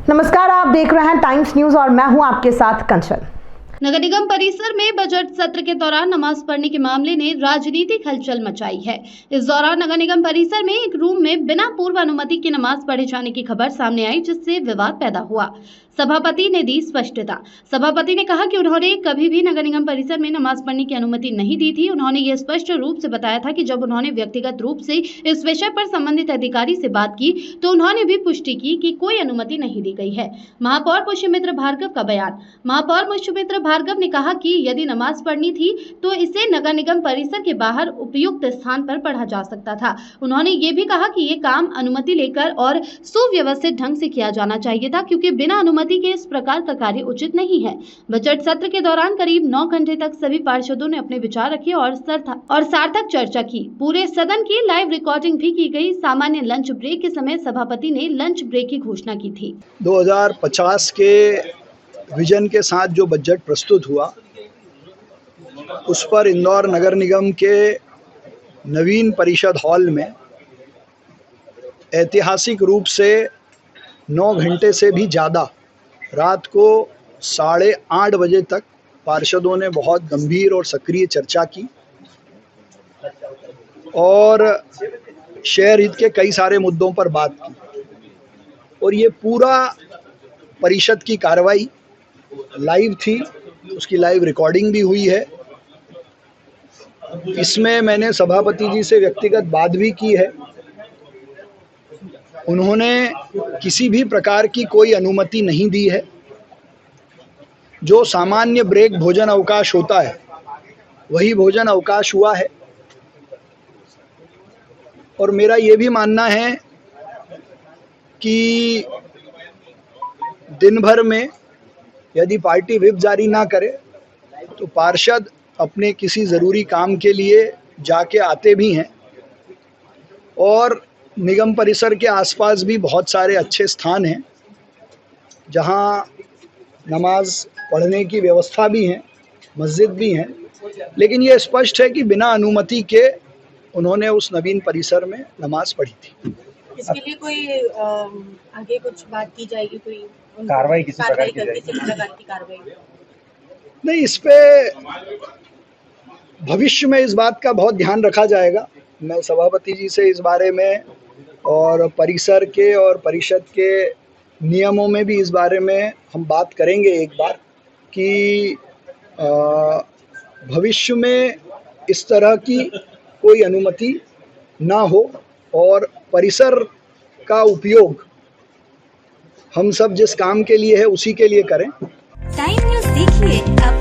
नमस्कार, आप देख रहे हैं टाइम्स न्यूज और मैं हूं आपके साथ कंचन। नगर निगम परिसर में बजट सत्र के दौरान नमाज पढ़ने के मामले ने राजनीतिक हलचल मचाई है। इस दौरान नगर निगम परिसर में एक रूम में बिना पूर्व अनुमति की नमाज पढ़े जाने की खबर सामने आई, जिससे विवाद पैदा हुआ। सभापति ने दी स्पष्टता। सभापति ने कहा कि उन्होंने कभी भी नगर निगम परिसर में नमाज पढ़ने की अनुमति नहीं दी थी। उन्होंने ये स्पष्ट रूप से बताया था कि जब उन्होंने व्यक्तिगत रूप से इस विषय पर संबंधित अधिकारी से बात की तो उन्होंने भी पुष्टि की कि कोई अनुमति नहीं दी गई है। महापौर पुष्यमित्र भार्गव का बयान। महापौर पुष्यमित्र भार्गव ने कहा कि यदि नमाज पढ़नी थी तो इसे नगर निगम परिसर के बाहर उपयुक्त स्थान पर पढ़ा जा सकता था। उन्होंने ये भी कहा कि ये काम अनुमति लेकर और सुव्यवस्थित ढंग से किया जाना चाहिए था, क्योंकि बिना अनुमति के इस प्रकार का कार्य उचित नहीं है। बजट सत्र के दौरान करीब 9 घंटे तक सभी पार्षदों ने अपने विचार रखे और सार्थक चर्चा की। पूरे सदन की लाइव रिकॉर्डिंग भी की गई। सामान्य लंच ब्रेक के समय सभापति ने लंच ब्रेक की घोषणा की थी। 2050 के विजन के साथ जो बजट प्रस्तुत हुआ, उस पर इंदौर नगर निगम के नवीन परिषद हॉल में ऐतिहासिक रूप से 9 घंटे से भी ज़्यादा रात को 8:30 बजे तक पार्षदों ने बहुत गंभीर और सक्रिय चर्चा की और शहर हित के कई सारे मुद्दों पर बात की। और ये पूरा परिषद की कार्रवाई लाइव थी, उसकी लाइव रिकॉर्डिंग भी हुई है। इसमें मैंने सभापति जी से व्यक्तिगत बात भी की है। उन्होंने किसी भी प्रकार की कोई अनुमति नहीं दी है। जो सामान्य ब्रेक भोजन अवकाश होता है वही भोजन अवकाश हुआ है। और मेरा ये भी मानना है कि दिन भर में यदि पार्टी व्हिप जारी ना करे तो पार्षद अपने किसी ज़रूरी काम के लिए जाके आते भी हैं। और निगम परिसर के आसपास भी बहुत सारे अच्छे स्थान हैं जहां नमाज पढ़ने की व्यवस्था भी है, मस्जिद भी हैं। लेकिन ये स्पष्ट है कि बिना अनुमति के उन्होंने उस नवीन परिसर में नमाज पढ़ी थी। इसके लिए कोई आगे कुछ बात की जाएगी, कोई कार्रवाई किसी प्रकार की कार्रवाई? नहीं, इस पे भविष्य में इस बात का बहुत ध्यान रखा जाएगा। मैं सभापति जी से इस बारे में और परिसर के और परिषद के नियमों में भी इस बारे में हम बात करेंगे एक बार कि भविष्य में इस तरह की कोई अनुमति ना हो और परिसर का उपयोग हम सब जिस काम के लिए है उसी के लिए करें। टाइम न्यूज़ देखिए अब